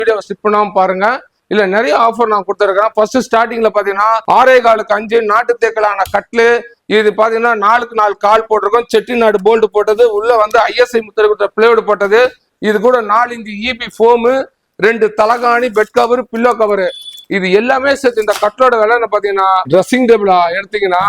Video skip பண்ணாம பாருங்க. இல்ல நிறைய ஆஃபர் நான் கொடுத்துருக்கேன். ஃபர்ஸ்ட் ஸ்டார்டிங்ல பாத்தீங்கன்னா 6.25 நாட்டு தேக்கலான கட்லு. இது பாத்தீங்கன்னா 4க்கு 4 கால் போட்டிருக்கோம். செட்டிநாடு போல்டு போட்டது, உள்ள வந்து ISI முத்திரை கொடுத்த பிளேவுட் போட்டது. இது கூட 4 இன்ச் EB ஃபோமு, 2 தலகாணி, பெட் கவர், பில்லோ கவர், இது எல்லாமே சேர்த்து இந்த கட்லோட விலை பாத்தீங்கன்னா ட்ரெஸ்ஸிங் டேபிள் எடுத்தீங்கன்னா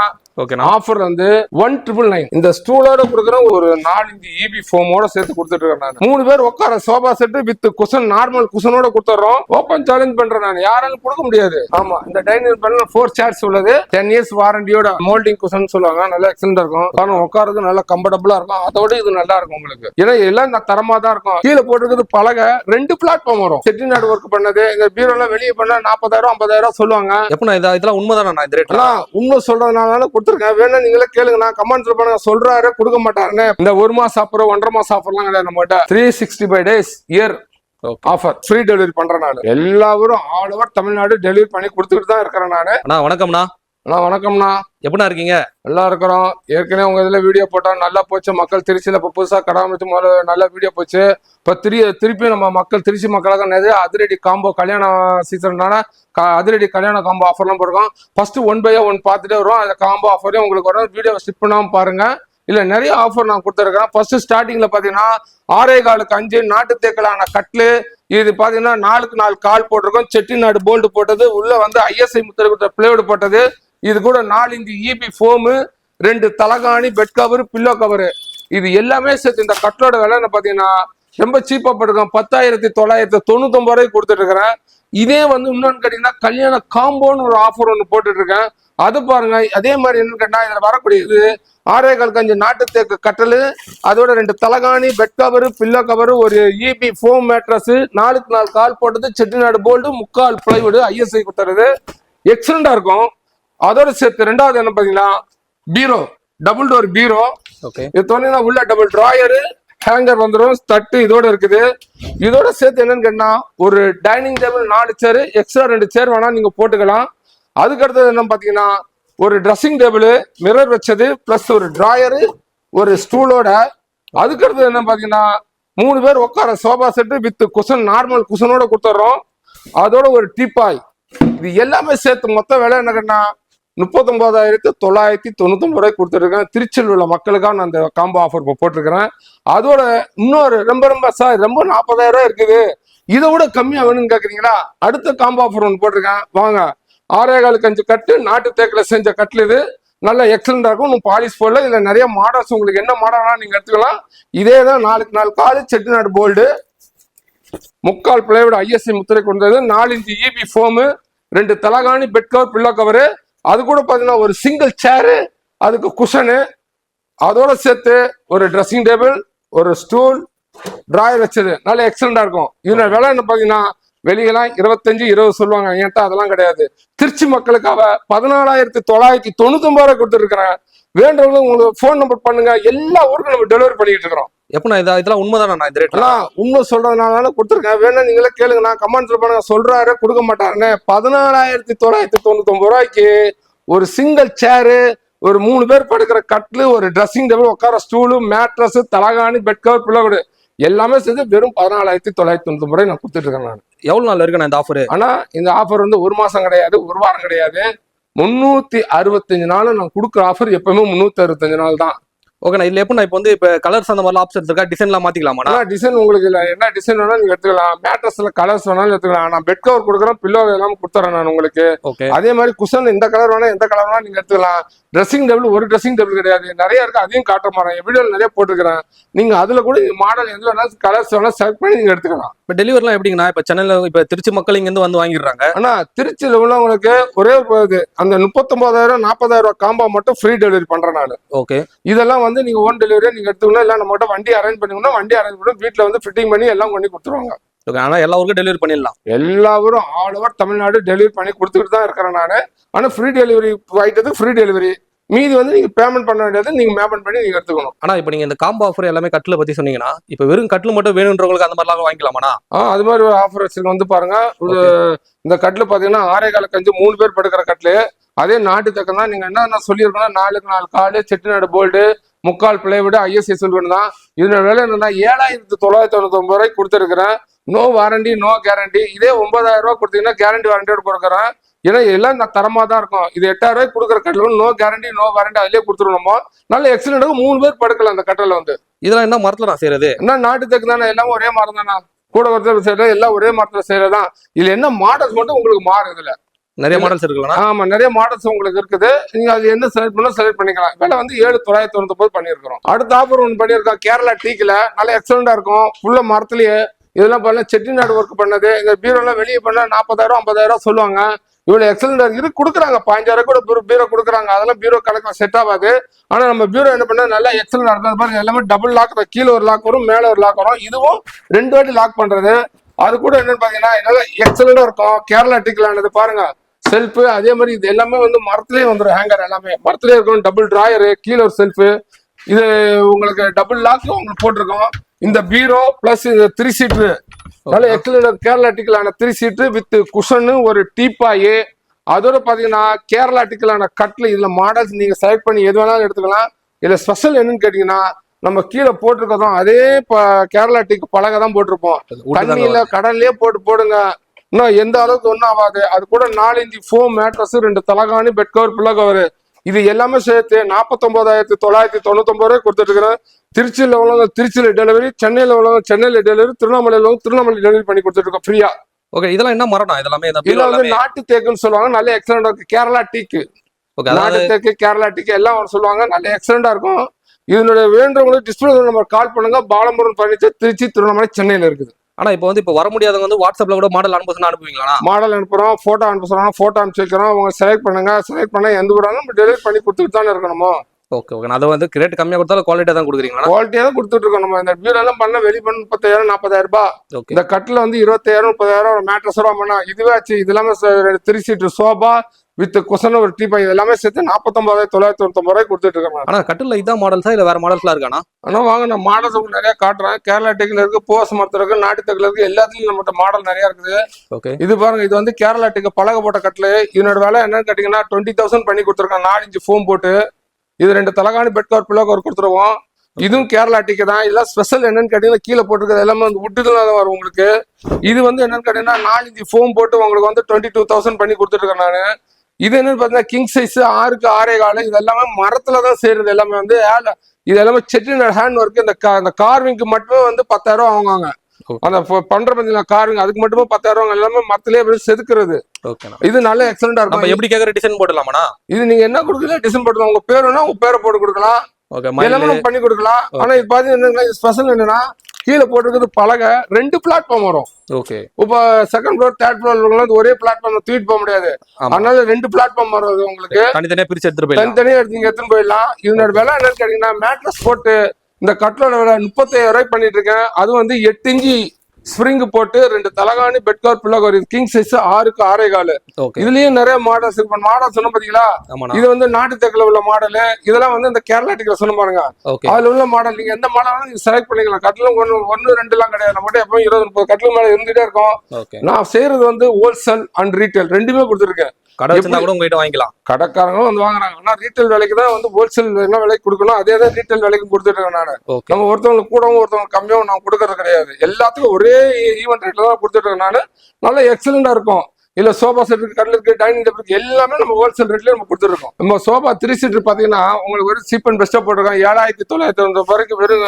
ஆஃபர் வந்து 1,999. இந்த ஸ்டூலோட கொடுக்குற ஒரு 4 இன்ச் EB ஃபோமோட சேர்த்து கொடுத்துட்டு இருக்கேன் நான். 3 பேர் உட்கார sofa set with cushion, normal குஷனோட கொடுத்துறோம். ஓபன் சேலஞ்ச் பண்றேன் நான், யாராலும் கொடுக்க முடியாது. ஆமா, இந்த டைனிங் டேபிள்ல 4 சேர்ஸ் உள்ளது. 10 இயர்ஸ் வாரண்டியோட மோல்டிங் குஷன் சொல்லுவாங்க. நல்லா எக்ஸலண்டா இருக்கும். காரணம் உட்காரது நல்லா கம்ஃபர்டபுளா இருக்கும். அதோட இது நல்லா இருக்கும் உங்களுக்கு. ஏன்னா எல்லாம் தரமா தான் இருக்கும். கீழே போட்டுருக்கிறது பலகை 2 பிளாட்ஃபார்ம் வரும். செட்டிநாடு ஒர்க் பண்ணது. இந்த பீரோ எல்லாம் வெளியே பண்ணா 40,000 50,000 சொல்லுவாங்க. இதெல்லாம் உண்மைதானா? நான் இந்த ரேட்ல உண்மை சொல்றதுனால கொடுத்துருக்கேன். வேணா நீங்களே கேளுங்க. நான் கமெண்ட்ஸ்ல பண்ணுங்க. சொல்றாரு கொடுக்க மாட்டாருன்னு. இந்த 1 மாசம் ஆஃபர் 1.5 மாசம் ஆஃபர்லாம் கிடையாது நம்மகிட்ட. 365 days year offer, free delivery பண்றேன் நான். எல்லாரும் ஆல் ஓவர் தமிழ்நாடு டெலிவரி பண்ணி கொடுத்துட்டு தான் இருக்கிறேன் நானு. வணக்கம்ண்ணா. வணக்கம்ண்ணா, எப்படின்னா இருக்கீங்க? நல்லா இருக்கிறோம். ஏற்கனவே உங்க இதுல வீடியோ போட்டா நல்லா போச்சு. மக்கள் திருச்சியில இப்ப புதுசா கடாமத்து முதல்ல நல்லா வீடியோ போச்சு. இப்ப திருப்பி நம்ம மக்கள் திருச்சி மக்களாக நிறைய அதிரடி காம்போ கல்யாண சீசன்னால அதிரடி கல்யாண காம்போ ஆஃபர்லாம் போடுறோம். ஃபர்ஸ்ட் 1 by 1 பார்த்துட்டே வரும். அந்த காம்போ ஆஃபரையும் உங்களுக்கு வரும். வீடியோ ஸ்கிப் பண்ணாம பாருங்க. இல்ல நிறைய ஆஃபர் நான் கொடுத்துருக்கேன். ஃபர்ஸ்ட் ஸ்டார்டிங்ல பாத்தீங்கன்னா 6.25 நாட்டு தேக்கலான கட்லு. இது பாத்தீங்கன்னா 4க்கு 4 கால் போட்டிருக்கோம். செட்டிநாடு போல்டு போட்டது, உள்ள வந்து ISI முத்திரை கொடுத்த பிளேவுட் போட்டது. இது கூட 4 இன்ச் EB ஃபோமு, 2 தலகாணி, பெட் கவர், பில்லோ கவர், இது எல்லாமே சேர்த்து இந்த கட்லோட விலை பாத்தீங்கன்னா ரொம்ப சீப்பா போட்டிருக்கோம். 10,999 ரூபாய்க்கு கொடுத்துட்டு இருக்கிறேன். இதே வந்து இன்னொன்னு கேட்டீங்கன்னா கல்யாண காம்போன்னு ஒரு ஆஃபர் ஒன்று போட்டுட்டு இருக்கேன். அது பாருங்க. அதே மாதிரி என்னன்னு கேட்டா இதுல வரக்கூடியது 6.25 நாட்டு தேக்கு கட்டலு, அதோட 2 தலகாணி, பெட் கவர், பில்லோ கவர், ஒரு EB ஃபோம் மேட்ரஸ், 4க்கு 4 கால் போட்டது, செட்டிநாடு போல்டு, 3/4 பிளைவுட், ISI கொடுத்துறது எக்ஸலண்டா இருக்கும். அதோட சேர்த்து ரெண்டாவது என்ன பாத்தீங்கன்னா பீரோ, டபுள் டோர் பீரோ. இது தோணுன்னா உள்ள டபுள் டிராயரு, ஹேங்கர் வந்துடும், தட்டு இதோட இருக்குது. இதோட சேர்த்து என்னன்னு கேட்டா ஒரு dining table 4 chair, extra 2 chair வேணா நீங்க போட்டுக்கலாம். அதுக்கு அடுத்தது என்ன பாத்தீங்கன்னா ஒரு ட்ரெஸ்ஸிங் டேபிள் மிரர் வச்சது, பிளஸ் ஒரு டிராயரு, ஒரு ஸ்டூலோட. அதுக்கு அடுத்தது என்ன பாத்தீங்கன்னா 3 பேர் உட்கார sofa set with cushion, normal குஷனோட கொடுத்துட்றோம். அதோட ஒரு டீப்பாய். இது எல்லாமே சேர்த்து மொத்த விலை என்ன கேட்டா 39,999 ரூபாய்க்கு கொடுத்துருக்கேன். திருச்சியில் உள்ள மக்களுக்காக நான் அந்த காம்போ ஆஃபர் போட்டிருக்கிறேன். அதோட இன்னொரு ரொம்ப சார் ரொம்ப 40,000 ரூபாய் இருக்குது, இதை விட கம்மியா வேணும்னு கேக்குறீங்களா? அடுத்த காம்போ ஆஃபர் ஒன்று போட்டிருக்கேன். வாங்க. 6.25 கட்டு நாட்டு தேக்கில் செஞ்ச கட்லு. இது நல்லா எக்ஸலண்டா இருக்கும். இன்னும் பாலிஷ் போடல. இதுல நிறைய மாடல்ஸ், உங்களுக்கு என்ன மாடல்னா நீங்க எடுத்துக்கலாம். இதே தான் 4க்கு 4 காலு, செட்டிநாடு போல்டு, 3/4 பிளைவுட், ISI முத்திரை கொண்டது, 4 இன்ச் EB ஃபோமு, 2 தலகாணி, பெட் கவர், பில்லோ கவர். அது கூட பாத்தீங்கன்னா ஒரு சிங்கிள் சேரு, அதுக்கு குஷனு, அதோட சேர்த்து ஒரு ட்ரெஸ்ஸிங் டேபிள், ஒரு ஸ்டூல், டிராயர் வச்சது நல்லா எக்ஸலண்டா இருக்கும். இதோட விலை என்ன பாத்தீங்கன்னா வெளியெல்லாம் 25-20 சொல்லுவாங்க. என்கிட்ட அதெல்லாம் கிடையாது. திருச்சி மக்களுக்காக 14,999 ரூபாய் கொடுத்துருக்கிறேன். வேண்டவங்களும் உங்களுக்கு ஃபோன் நம்பர் பண்ணுங்க. எல்லா ஊருக்கும் நம்ம டெலிவரி பண்ணிட்டு இருக்கிறோம். இதெல்லாம் உண்மைதானா? நான் இந்த ரேட்ல உண்மை சொல்றதுனால கொடுத்துருக்கேன். வேணா நீங்களே கேளுங்க. நான் கமெண்ட்ஸ்ல பண்ணுங்க. சொல்றாரு கொடுக்க மாட்டாருன்னு. 14,999 ரூபாய்க்கு ஒரு சிங்கிள் சேரு, ஒரு 3 பேர் படுக்கிற கட்லு, ஒரு ட்ரெஸ்ஸிங் டேபிள், உட்கார ஸ்டூலு, மேட்ரஸ், தலகாணி, பெட் கவர், பில்லோ கவர் எல்லாமே சேர்த்து வெறும் 14,999 ரூபாய் நான் கொடுத்துட்டு இருக்கேன். நான் எவ்வளவு நாள் இருக்கு இந்த ஆஃபர்? ஆனா இந்த ஆஃபர் வந்து 1 மாசம் கிடையாது, 1 வாரம் கிடையாது, 365 நாள் நான் கொடுக்குற ஆஃபர். எப்பவுமே 365 நாள் தான். ஓகேண்ணா. இதுல எப்படி இப்போ வந்து கலர்ஸ் அந்த மாதிரி ஆப்ஷன்ஸ் இருக்கா? டிசைன்லாம் மாத்திக்கலாமா? டிசைன் உங்களுக்கு இல்லை, என்ன டிசைன் வேணாலும் நீங்க எடுத்துக்கலாம். மேட்ரஸ்ல கலர்ஸ் வேணாலும் எடுத்துக்கலாம். நான் பெட் கவர் கொடுக்குறேன், பில்லோ எல்லாம் கொடுத்துறேன் நான் உங்களுக்கு. அதே மாதிரி குஷன் இந்த கலர் வேணா எந்த கலர் வேணா நீங்க எடுத்துக்கலாம். ட்ரெஸ்ஸிங் டேபிள் ஒரு ட்ரெஸ்ஸிங் டேபிள் கிடையாது, நிறைய இருக்கு. அதையும் காட்ட மாறேன். என் வீடியோல நிறைய போட்டுருக்கிறேன். நீங்க அதுல கூட மாடல் எது வேணாலும் கலர்ஸ் வேணா செலக்ட் பண்ணி நீங்க எடுத்துக்கலாம். இப்போ டெலிவரிலாம் எப்படிங்கண்ணா? இப்போ சென்னையில இப்போ திருச்சி மக்கள் இங்க இருந்து வாங்கிடுறாங்க. ஆனா திருச்சியில உள்ளவங்களுக்கு ஒரே அந்த 39,000 40,000 ரூபாய் காம்போ மட்டும் ஃப்ரீ டெலிவரி பண்றேன் நான். ஓகே. இதெல்லாம் வந்து நீங்க ஓன் டெலிவரி நீங்க எடுத்துக்கணும். இல்ல நம்ம வண்டி அரேஞ்ச் பண்ணிக்கணும். வண்டி அரேஞ்ச் பண்ணி வீட்டுல வந்து ஃபிட்டிங் பண்ணி எல்லாம் பண்ணி கொடுத்துருவாங்க. ஆனா எல்லா ஊருக்கும் டெலிவரி பண்ணிடலாம். எல்லா ஊரும் ஆல் ஓவர் தமிழ்நாடு டெலிவரி பண்ணி கொடுத்துட்டு தான் இருக்கிறேன் நானு. ஆனா ஃப்ரீ டெலிவரி ஆயிட்டது, ஃப்ரீ டெலிவரி. மீதி வந்து நீங்க பேமெண்ட் பண்ண வேண்டியது, நீங்க பேமெண்ட் பண்ணி நீங்க எடுத்துக்கணும். ஆனா இப்போ நீங்க இந்த காம்போ ஆஃபர் எல்லாமே கட்ல பத்தி சொன்னீங்கன்னா, இப்போ வெறும் கட்ல மட்டும் வேணும்ன்றவங்களுக்கு அந்த மாதிரிலாம் வாங்கிக்கலாமா? அது மாதிரி ஒரு ஆஃபர் வந்து பாருங்க. இந்த கட்ல பாத்தீங்கன்னா 6.25 3 பேர் படுக்கிற கட்லு. அதே நாட்டு தக்கம் தான். நீங்க என்ன சொல்லியிருக்கோம்னா 4க்கு 4 காலு, செட்டிநாடு போல்டு, 3/4 பிளைவுட், ISI சொல்லுவேன் தான். இதோட விலை என்னன்னா 7,999 ரூபாய்க்கு கொடுத்துருக்கிறேன். No warranty no guarantee. இதே 9,000 ரூபாய் கொடுத்தீங்கன்னா கேரண்டி வாரண்டியோட கொடுக்குறேன். ஏன்னா எல்லாம் தரமா தான் இருக்கும். இது 8,000 ரூபாய்க்கு கொடுக்குற கட்டில் நோ கேரண்டி நோ வாரண்டி அதுலயே கொடுத்துருவோம். நல்ல எக்ஸலென்ட் 3 பேர் படுக்கலாம் அந்த கட்டில வந்து. இதெல்லாம் என்ன மரத்துல நான் செய்யறது? என்ன நாட்டு தெக்கு தானே, எல்லாமே ஒரே மரம் தானே, கூட ஒருத்தர் செய்யறது எல்லாம் ஒரே மரத்துல செய்யறதுதான். இதுல என்ன மாடல்ஸ் மட்டும் உங்களுக்கு மாறும். இதுல நிறைய மாடல்ஸ் இருக்குல்ல? ஆமா, நிறைய மாடல்ஸ் உங்களுக்கு இருக்குது. நீங்க அது என்ன செலக்ட் பண்ணா செலக்ட் பண்ணிக்கலாம். விலை வந்து 7,999 பண்ணிருக்கிறோம். அடுத்த ஆஃபர் ஒன்று பண்ணியிருக்கோம். கேரளா டீக்ல நல்ல எக்ஸலண்டா இருக்கும். ஃபுல்லா மரத்துலயே இதெல்லாம் பண்ண செட்டிநாடு ஒர்க் பண்ணது. இந்த பீரோலாம் வெளியே பண்ண 40,000 50,000 சொல்லுவாங்க. இவ்வளவு எக்ஸலண்டா இது கொடுக்குறாங்க. 15,000 கூட பீரோ கொடுக்குறாங்க. அதெல்லாம் பீரோ கணக்கில் செட் ஆகாது. ஆனா நம்ம பீரோ என்ன பண்ணா நல்லா எக்ஸலண்டா இருக்கும். பாருங்க எல்லாமே டபுள் லாக், கீழே ஒரு லாக் வரும், மேல ஒரு லாக் வரும். இதுவும் 2 வாட்டி லாக் பண்றது. அது கூட என்னன்னு பாத்தீங்கன்னா நல்லா எக்ஸலண்டா இருக்கும். கேரளா டீக்லானது பாருங்க. செல்ஃபு அதே மாதிரி இது எல்லாமே வந்து மரத்துலயே வந்துடும். ஹேங்கர் எல்லாமே மரத்துலயே இருக்கும். டபுள் டிராயரு, கீழே ஒரு செல்ஃபு. இது உங்களுக்கு டபுள் லாக் உங்களுக்கு போட்டிருக்கோம். இந்த பீரோ பிளஸ் இந்த 3 சீட்டு நல்ல எக்ஸலண்ட் கேரளா டிக்கலான 3 சீட்டு வித் குஷனு, ஒரு டீப்பாயி. அதோட பாத்தீங்கன்னா கேரளா டிக்கலான கட்ல. இதுல மாடல்ஸ் நீங்க செலக்ட் பண்ணி எது வேணாலும் எடுத்துக்கலாம். இதுல ஸ்பெஷல் என்னன்னு கேட்டீங்கன்னா நம்ம கீழே போட்டிருக்கோம் அதே கேரளா டீக்கு பலகை தான் போட்டிருப்போம். தண்ணியில கடல்லே போடுங்க. இன்னும் எந்த அளவுக்கு ஒன்றும் ஆகாது. அது கூட 4 இன்ச் ஃபோம் மேட்ரஸ், 2 தலகாணி, பெட் கவர், பில்லோ கவர், இது எல்லாமே சேர்த்து 49,999 ரூபாய் கொடுத்துட்டு இருக்கிறேன். திருச்சியில் உள்ளவங்க திருச்சியில டெலிவரி, சென்னையில உள்ளவங்க சென்னையில டெலிவரி, திருவண்ணாமலையில உள்ளவங்க திருவண்ணாமலை டெலிவரி பண்ணி கொடுத்துட்டு இருக்கோம் ஃப்ரீயா. ஓகே, இதெல்லாம் என்ன மரம்? இதெல்லாமே இதுல வந்து நாட்டு தேக்குன்னு சொல்லுவாங்க. நல்ல எக்ஸலண்டா இருக்கு. கேரளா டீக்கு, நாட்டு தேக்கு, கேரளா டீக்கு எல்லாம் சொல்லுவாங்க. நல்ல எக்ஸலண்டா இருக்கும். இதனுடைய வேண்டவங்களுக்கு டிஸ்பிளே நம்பர் கால் பண்ணுங்க. பாலமுருகன் பர்னிச்சர், திருச்சி, திருவண்ணாமலை, சென்னையில இருக்குது. ஆனா இப்போ வர முடியாதவங்க வந்து வாட்ஸ்அப்ல கூட மாடல் அனுப்புவீங்களா? மாடல் அனுப்புறோம், போட்டோ அனுப்ப சொல்றோம், போட்டோ அனுப்பிச்சு வைக்கிறோம். உங்க செலக்ட் பண்ணுங்க. செலக்ட் பண்ண எந்த கூட டெலிவரி பண்ணி கொடுத்துட்டு தானே இருக்கணுமோ. ஓகே ஓகே, அதை வந்து ரேட் கம்மியா கொடுத்தாலும் குவாலிட்டியா தான் கொடுக்குறீங்களா? குவாலிட்டியா தான் கொடுத்துட்டு இருக்கோம். நம்ம இந்த பீரோ எல்லாம் பண்ண வெளி பண்ண 30,000 40,000 ரூபாய். இந்த கட்டில வந்து 20,000 30,000 ஒரு மேட்ரஸ் ரூபா பண்ணா. இதுவே ஆச்சு. இது எல்லாமே 3 சீட்டு சோபா வித் குஷன், ஒரு டீ பை எல்லாமே சேர்த்து 49,999 ரூபாய் கொடுத்துட்டு இருக்கோம். ஆனா கட்டில இதான் மாடல்ஸா இல்ல வேற மாடல்ஸ்லாம் இருக்கானா? ஆனா வாங்க, நான் மாடல்ஸ் உங்களுக்கு நிறைய காட்டுறேன். கேரளா டெக்ல இருக்கு, போஸ் மரத்துல இருக்கு, நாட்டு தெக்குல இருக்கு, எல்லாத்துலயும் நம்மகிட்ட மாடல் நிறைய இருக்குது. ஓகே, இது பாருங்க. இது வந்து கேரளா டெக் பலகை போட்ட கட்டில. இதனோட விலை என்னன்னு கேட்டீங்கன்னா 20,000 பண்ணி கொடுத்துருக்கோம். 4 இன்ச் ஃபோம் போட்டு. இது 2 தலகாணி, பெட் கவர், பில்லோ கவர் கொடுத்துருவோம். இதுவும் கேரளா டீக்கு தான். இதெல்லாம் ஸ்பெஷல் என்னன்னு கேட்டீங்கன்னா கீழே போட்டுருக்கிறது எல்லாமே வந்து உட்டுதான் தான் வரும் உங்களுக்கு. இது வந்து என்னன்னு கேட்டீங்கன்னா 4 இன்ச் ஃபோம் போட்டு உங்களுக்கு வந்து 22,000 பண்ணி கொடுத்துருக்கேன் நானு. இது என்னன்னு பாத்தீங்கன்னா கிங் சைஸ் 6க்கு 6.25. இது எல்லாமே மரத்துலதான் செய்யறது. எல்லாமே வந்து இது எல்லாமே செட்டிநாடு ஹேண்ட் ஒர்க். இந்த கார்விங்க்கு மட்டுமே வந்து 10,000 ரூபாய் வாங்குவாங்க. அந்த பண்ற பாத்தீங்கன்னா கார்விங், அதுக்கு மட்டுமே 10,000 ரூபாய். எல்லாமே மரத்திலேயே செதுக்குறது. இது நல்ல எக்ஸலண்டா இருக்கும். எப்படி கேக்குற டிசைன் போடலாமா? இது நீங்க என்ன கொடுக்கலாம் டிசைன் போட்டுக்கலாம். உங்க பேருனா உங்க பேரை போட்டு கொடுக்கலாம். எல்லாமே பண்ணி கொடுக்கலாம். ஆனா இது பாத்தீங்கன்னா ஸ்பெஷல் என்னன்னா கீழே போட்டுருக்கிறது பலகை 2 பிளாட்ஃபார்ம் வரும். ஓகே, இப்ப செகண்ட் ஃப்ளோர் தேர்ட் ஃப்ளோர் ஒரே பிளாட்ஃபார்ம் தூக்கிட்டு போக முடியாது. அதனால 2 பிளாட்ஃபார்ம் வரும் உங்களுக்கு. தனித்தனியா பிரிச்சு எடுத்துட்டு போயிடலாம். தனித்தனியா எடுத்துன்னு போயிடலாம். இதனோட விலை என்னன்னு கேட்டீங்கன்னா மேட்ரஸ் போட்டு இந்த கட்டலோட விலை 35,000 ரூபாய் பண்ணிட்டு இருக்கேன். அது வந்து 8 இன்ச்சு ஸ்ப்ரிங் போட்டு 2 தலகாணி, bed cover, pillow cover. King size 6க்கு 6.25. இதுலயும் நிறைய மாடல்ஸ் இருக்கு. மாடல் சொன்ன பாத்தீங்களா? இது வந்து நாட்டு தெக்குல உள்ள மாடல். இதெல்லாம் வந்து இந்த கேரளா டீக்ல சொன்ன பாருங்க. அதுல உள்ள மாடல் நீங்க எந்த மாடல் நீங்க செலக்ட் பண்ணிக்கலாம். கட்டிலும் 1 2 எல்லாம் கிடையாது. நம்மகிட்ட எப்பவும் 20 30 கட்டிலும் மேல இருந்துட்டே இருக்கும். நான் செய்யறது வந்து ஹோல்சேல் அண்ட் ரீட்டைல் ரெண்டுமே கொடுத்துருக்கேன். கடை வச்சிருந்தா கூட உங்ககிட்ட வாங்கிக்கலாம். கடைக்காரங்களும் வந்து வாங்குறாங்க. ஆனா ரீட்டைல் விலைக்கு தான் வந்து ஹோல்சேல் என்ன விலைக்கு கொடுக்கணும் அதே தான் ரீட்டைல் விலைக்கு கொடுத்துட்டு இருக்கேன் நானு. நம்ம ஒருத்தவங்களுக்கு கூடவும் ஒருத்தவங்க கம்மியாவும் நான் கொடுக்கறது கிடையாது. எல்லாத்துக்கும் ஒரே ஈவென்ட் ரேட்ல தான் கொடுத்துட்டு இருக்கேன் நானு. நல்ல எக்ஸலண்டா இருக்கும். இல்ல சோபா செட் இருக்கு, கடல் இருக்கு, டைனிங் டேபிள் இருக்கு, எல்லாமே நம்ம ஹோல்சேல் ரேட்லயே நம்ம கொடுத்துருக்கோம். நம்ம சோபா 3 சீட்டர் பாத்தீங்கன்னா உங்களுக்கு வெறும் சீப் அண்ட் பெஸ்டா போட்டிருக்கோம். 7,990 ரூபாய்க்கு வெறும்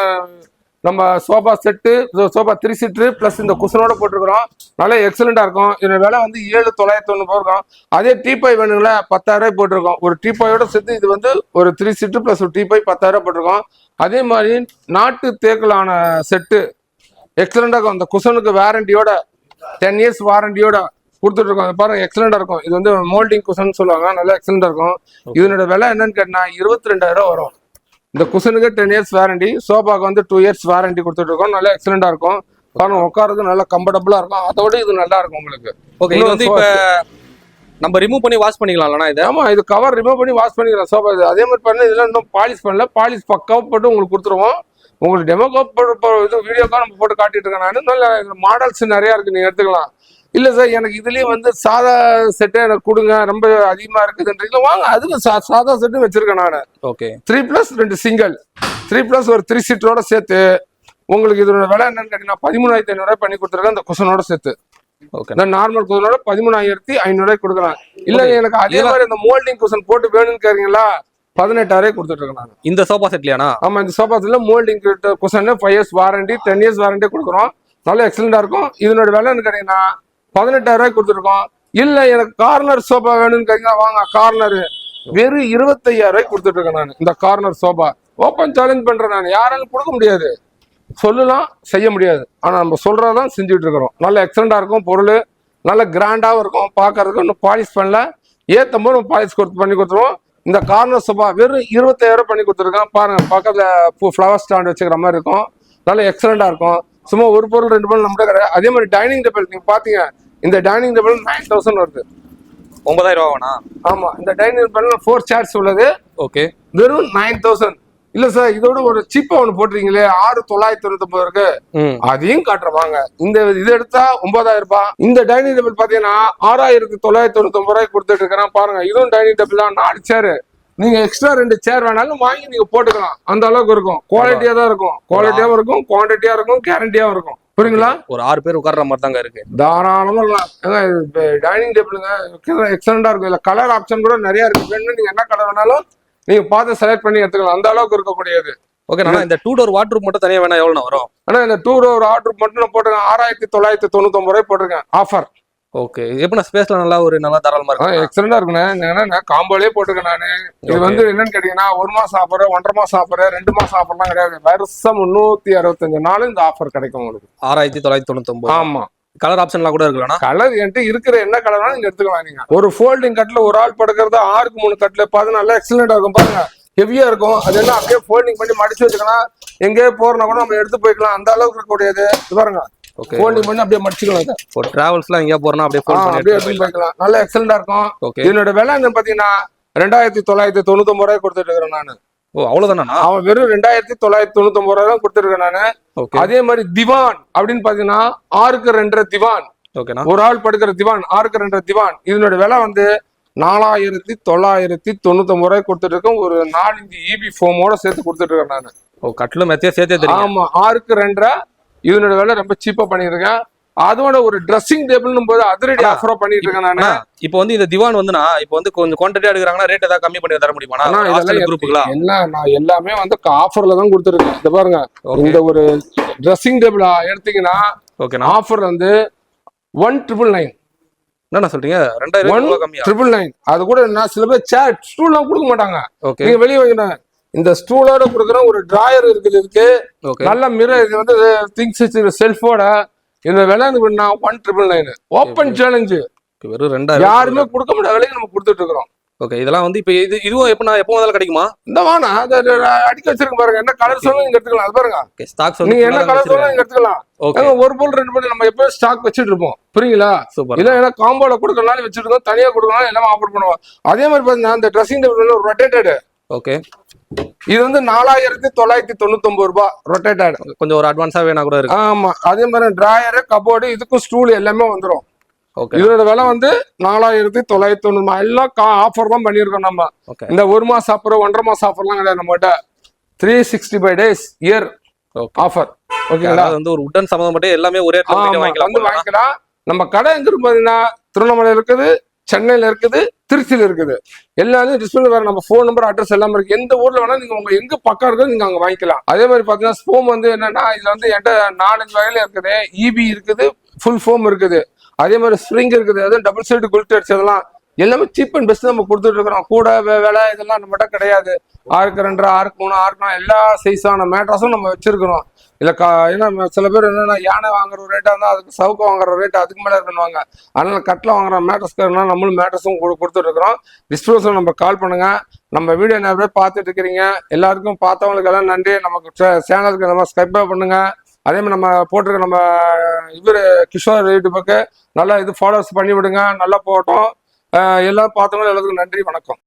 நம்ம sofa set, sofa 3 seater plus இந்த குஷனோட போட்டிருக்கிறோம். நல்லா எக்ஸலண்டா இருக்கும். இதோட விலை வந்து 7,990 இருக்கும். அதே டீபாய் வேணுங்களா 10,000 ரூபாய் போட்டிருக்கோம். ஒரு டீபாயோட சேர்த்து இது வந்து ஒரு 3 சீட்டர் பிளஸ் ஒரு டீபாய் 10,000 ரூபாய் போட்டிருக்கோம். அதே மாதிரி நாட்டு தேக்கலான செட்டு எக்ஸலண்டா இருக்கும். அந்த குஷனுக்கு வாரண்டியோட 10 இயர்ஸ் வாரண்டியோட கொடுத்துட்டு இருக்கோம். பாருங்க எக்ஸலண்டா இருக்கும். இது வந்து மோல்டிங் குஷன் சொல்லுவாங்க. நல்லா எக்ஸலண்டா இருக்கும். இதனோட விலை என்னன்னு கேட்டா 22,000 ரூபாய் வரும். இந்த குஷனுக்கு 10 இயர்ஸ் வாரண்டி, சோபாக்கு வந்து 2 இயர்ஸ் வாரண்டி கொடுத்துட்டு இருக்கோம். நல்லா எக்ஸலண்டா இருக்கும். காரணம் உட்காரது நல்லா கம்ஃபர்டபுளா இருக்கும். அதோட இது நல்லா இருக்கும் உங்களுக்கு. ஓகே, இது வந்து இப்ப நம்ம ரிமூவ் பண்ணி வாஷ் பண்ணிக்கலாம்லண்ணா இது? ஆமா, இது கவர் ரிமூவ் பண்ணி வாஷ் பண்ணிக்கலாம் சோபா. இது அதே மாதிரி பண்ண இதெல்லாம் இன்னும் பாலிஷ் பண்ணல. பாலிஷ் பக்காவா போட்டு உங்களுக்கு கொடுத்துருவோம். உங்களுக்கு டெமோ இது வீடியோக்கா நம்ம போட்டு காட்டிட்டு இருக்கேன் நான். நல்ல மாடல்ஸ் நிறைய இருக்கு, நீங்க எடுத்துக்கலாம். இல்ல சார் எனக்கு இதுலயும் வந்து சாதா செட்டே எனக்கு கொடுங்க, ரொம்ப அதிகமா இருக்குதுன்றீங்க வாங்க, அதுக்கு சாதா செட்டும் வச்சிருக்கேன் நான். ஓகே, 3+2 சிங்கிள் 3+ ஒரு 3 சீட்டரோட சேர்த்து உங்களுக்கு இதோட விலை என்னன்னு கேட்டீங்கன்னா 13,500 பண்ணி கொடுத்துருக்கேன் இந்த குஷனோட சேர்த்து. ஓகே. இந்த நார்மல் குஷனோட 13,500 கொடுக்குறேன். இல்ல எனக்கு அதே மாதிரி இந்த மோல்டிங் குஷன் போட்டு வேணும்னு கேக்குறீங்களா 18,000 கொடுத்துட்டு இருக்கேன் நான். இந்த சோஃபா செட்லயானா? ஆமா, இந்த சோஃபா செட்ல moulding cushion 5 years warranty 10 years warranty கொடுக்குறோம். நல்ல எக்ஸலண்டா இருக்கும். இதனோட விலைன்னு கேட்டீங்கன்னா 18,000 கொடுத்துருக்கோம். இல்ல எனக்கு கார்னர் சோஃபா வேணும்னு கேட்டீங்கன்னா வாங்க, கார்னர் வெறும் 25,000 கொடுத்துட்டு இருக்கேன் நான். இந்த கார்னர் சோஃபா ஓப்பன் சேலஞ்ச் பண்றேன் நான். யாராலும் கொடுக்க முடியாது, சொல்லலாம், செய்ய முடியாது. ஆனா நம்ம சொல்றதான் செஞ்சுட்டு இருக்கிறோம். நல்ல எக்ஸலண்டா இருக்கும் பொருள், நல்ல கிராண்டாவும் இருக்கும் பார்க்கறதுக்கு. இன்னும் பாலிஷ் பண்ணல, ஏத்தம் போது பாலிஷ் பண்ணி கொடுத்துருவோம். இந்த கார்னர் சோஃபா வெறும் 25,000 பண்ணி கொடுத்துருக்கேன். பாருங்க, பக்கத்துல ஃப்ளவர் ஸ்டாண்ட் வச்சுக்கிற மாதிரி இருக்கும். நல்ல எக்ஸலண்டா இருக்கும். சும்மா ஒரு பொருள் 2 பொருள் நம்மகிட்ட கிடையாது. அதே மாதிரி டைனிங் டேபிள் நீங்க பாத்தீங்க, இந்த டைனிங் டேபிள் 9,000 வருது. 9,000 ரூபானா? ஆமா, இந்த டைனிங் டேபிள் 4 சேர்ஸ் உள்ளது. ஓகே. வெறும் 9,000. இல்ல சார், இதோட ஒரு சீப்பா ஒண்ணு போட்டுறீங்களே 6,999 இருக்கு, அதையும் காட்டுறவாங்க. இந்த இது எடுத்தா 9,000 ரூபாய். இந்த டைனிங் டேபிள் பாத்தீங்கன்னா 6,999 கொடுத்துட்டு இருக்கிறேன். பாருங்க, இதுவும் டைனிங் டேபிள் தான். 4 சேர். நீங்க எக்ஸ்ட்ரா 2 சேர் வேணாலும் வாங்கி நீங்க போட்டுக்கலாம். அந்த அளவுக்கு இருக்கும். குவாலிட்டியா தான் இருக்கும். குவாலிட்டியாவும் இருக்கும், குவான்டிட்டியா இருக்கும், கேரண்டியாவும் இருக்கும். புரியுங்களா? ஒரு 6 பேர் உட்கார்ற மாதிரி தாங்க இருக்கு. தாராளமா டைனிங் டேபிளுங்க எக்ஸலண்டா இருக்கும். இல்ல கலர் ஆப்ஷன் கூட நிறைய இருக்கு. வேணும் நீங்க என்ன கலர் வேணாலும் நீங்க பார்த்து செலக்ட் பண்ணி எடுத்துக்கலாம். அந்த அளவுக்கு இருக்கக்கூடியது. ஓகே. இந்த 2 டோர் வார்ட்ரூப் மட்டும் தனியா வேணா எவ்வளவு வரும்? ஆனா இந்த 2 டோர் ஆர்டர் மட்டும் நான் போட்டிருக்கேன் 6,999 போட்டிருக்கேன் ஆஃபர். ஓகே. எப்படி ஸ்பேஸ்ல நல்லா தாராளமா இருக்கும். எக்ஸலண்டா இருக்குண்ணே. காம்போலே போட்டிருக்கேன் நானு. இது வந்து என்னன்னு கேட்டீங்கன்னா 1 மாசம் ஆஃபர், 1.5 மாசம் ஆஃபர், 2 மாசம் ஆஃபர்லாம் கிடையாது. வருஷம் 365 நாள் இந்த ஆஃபர் கிடைக்கும் உங்களுக்கு. 6,999. ஆமா. கலர் ஆப்ஷன்லாம் கூட இருக்கலாம். கலர் என்கிட்ட இருக்கிற என்ன கலர் நீங்க எடுத்துக்கலாம். நீங்க ஒரு ஃபோல்டிங் கட்ல ஒரு ஆள் படுக்கிறது 6க்கு 3 கட்ல பார்த்து நல்லா எக்ஸலண்டா இருக்கும். பாருங்க, ஹெவியா இருக்கும். அதெல்லாம் அப்படியே ஃபோல்டிங் பண்ணி மடிச்சு வச்சுக்கலாம். எங்கேயே போறனா கூட நம்ம எடுத்து போய்க்கலாம். அந்த அளவுக்கு இருக்கக்கூடியது. பாருங்க, ஃபோல்டிங் பண்ணி அப்படியே மடிச்சுக்கலாம். ஒரு டிராவல்ஸ்லாம் எங்கேயா போறனா அப்படியே எடுத்து போய்க்கலாம். நல்லா எக்ஸலண்டா இருக்கும். இதனோட விலை என்ன பாத்தீங்கன்னா 2,999 கொடுத்துட்டு இருக்கிறேன் நானு. ஓ, அவ்வளவுதானா? அவன் வெறும் 2,999 தான் கொடுத்துருக்கேன் நானு. அதே மாதிரி திவான் அப்படின்னு பாத்தீங்கன்னா 6க்கு 2 திவான். ஒரு ஆள் படுக்கிற திவான் 6க்கு 2 திவான். இதனோட விலை வந்து 4,999 கொடுத்துட்டு இருக்கேன். ஒரு 4 இன்ச் EB ஃபோமோட சேர்த்து கொடுத்துட்டு இருக்கேன் நானு. கட்டில மெத்தியா சேர்த்தே தெரியும். ஆமா, 6க்கு 2 இதனோட விலை ரொம்ப சீப்பா பண்ணிருக்கேன். அதோட ஒரு ட்ரெஸ்ஸிங் டேபிள்னும் போது அதிரடி ஆஃபரா பண்ணிட்டு இருக்கேன் நானு. இப்போ வந்து இந்த திவான் வந்து இப்போ வந்து கொஞ்சம் குவான்டிட்டியா எடுக்கறாங்கன்னா ரேட் ஏதாவது கம்மி பண்ணி தர முடியுமா? நான் எல்லாமே வந்து ஆஃபர்ல தான் கொடுத்துருக்கேன். இந்த பாருங்க, இந்த ஒரு ட்ரெஸ்ஸிங் டேபிள் எடுத்தீங்கன்னா ஆஃபர் வந்து 1,999. என்ன சொல்றீங்க? 2,000 கம்மியா? 1,999. அது கூட என்ன, சில பேர் சேர் ஸ்டூல்லாம் கொடுக்க மாட்டாங்க. நீங்க வெளியே வைக்கணும். இந்த ஸ்டூலோட கொடுக்குற ஒரு டிராயர் இருக்குது. இதுக்கு நல்ல மிரர். இது வந்து திங்ஸ் செல்ஃபோட. இந்த விலை 1,999. Open challenge. வெறும் 2,000 யாருமே கொடுக்க முடியாத விலைக்கு நம்ம கொடுத்துட்டு இருக்கிறோம். ஓகே. இதெல்லாம் வந்து இப்ப இதுவும் எப்ப வந்தாலும் கிடைக்குமா? இந்த வானா அடிக்க வச்சிருக்க பாருங்க. என்ன கலர் சொல்லுங்க நீங்க எடுத்துக்கலாம். அது பாருங்க, ஸ்டாக் நீங்க என்ன கலர் சொல்லுங்க நீங்க எடுத்துக்கலாம். ஒரு பொருள் 2 பொருள் நம்ம எப்பவும் ஸ்டாக் வச்சுட்டு இருப்போம். புரியுங்களா? இல்ல ஏன்னா காம்போல கொடுக்கறனால வச்சிருக்கோம், தனியா கொடுக்கறனால எல்லாமே ஆஃபர் பண்ணுவோம். அதே மாதிரி பாத்தீங்கன்னா இந்த ட்ரெஸ்ஸிங் டேபிள் ஒரு ரொட்டேட்டட். ஓகே. இது வந்து 4,999 ரூபாய் ரொட்டேட்டட். கொஞ்சம் ஒரு அட்வான்ஸா வேணா கூட இருக்கு. ஆமா. அதே மாதிரி டிராயர், கபோர்டு, இதுக்கும் ஸ்டூல் எல்லாமே வந்துடும். இதோட விலை வந்து 4,999. எல்லாம் ஆஃபர் தான் பண்ணிருக்கோம் நம்ம. இந்த 1 மாசம் ஆஃபர், 1.5 மாசம் ஆஃபர்லாம் கிடையாது நம்மகிட்ட. 365 days இயர் ஆஃபர். ஓகேங்களா? வந்து ஒரு உடன் சம்பந்தம் மட்டும் எல்லாமே ஒரே வாங்கிக்கலாம். நம்ம கடை எங்க இருக்கு பாத்தீங்கன்னா திருவண்ணாமலை இருக்குது, சென்னையில இருக்குது, திருச்சியில இருக்குது. எல்லாரும் டிஸ்பிளே வேற நம்ம ஃபோன் நம்பர், அட்ரஸ் எல்லாமே இருக்கு. எந்த ஊர்ல வேணா நீங்க உங்க எங்க பக்கம் இருக்கோ நீங்க அங்க வாங்கிக்கலாம். அதே மாதிரி பாத்தீங்கன்னா ஸ்போம் வந்து என்னன்னா இதுல வந்து என்கிட்ட 4-5 வகையில இருக்குது. EB இருக்குது, ஃபுல் ஃபோம் இருக்குது, அதே மாதிரி ஸ்ப்ரிங் இருக்குது, அதுவும் டபுள் சைடு குல்டர்ஸ், அதெல்லாம் எல்லாமே சீப் அண்ட் பெஸ்ட் நம்ம கொடுத்துட்டு இருக்கிறோம். கூட வேலை இதெல்லாம் நம்மகிட்ட கிடையாது. 6க்கு 2, 6க்கு 3, 6க்கு 4 எல்லா சைஸான மேட்ரஸும் நம்ம வச்சிருக்கிறோம். இல்ல ஏன்னா சில பேர் என்னன்னா யானை வாங்குற ரேட்டா இருந்தா அதுக்கு சவுக்க வாங்குற ரேட் அதுக்கு மேல இருக்குவாங்க. அதனால கட்டில வாங்குற மேட்ரஸ்க்கு நம்மளும் மேட்ரஸும் கொடுத்துட்டு இருக்கிறோம். டிஸ்பிளேஸ்ல நம்ம கால் பண்ணுங்க. நம்ம வீடியோ நிறைய பார்த்துட்டு இருக்கிறீங்க. எல்லாருக்கும் பார்த்தவங்களுக்கு எல்லாம் நன்றி. நமக்கு சேனலுக்கு நம்ம சப்ஸ்கிரைப் பண்ணுங்க. அதே மாதிரி நம்ம போட்டிருக்க நம்ம கிஷோர் யூடியூபுக்கு நல்லா ஃபாலோவர்ஸ் பண்ணி விடுங்க. நல்லா போட்டோம். எல்லாம் பார்த்தவங்க எல்லாத்துக்கும் நன்றி, வணக்கம்.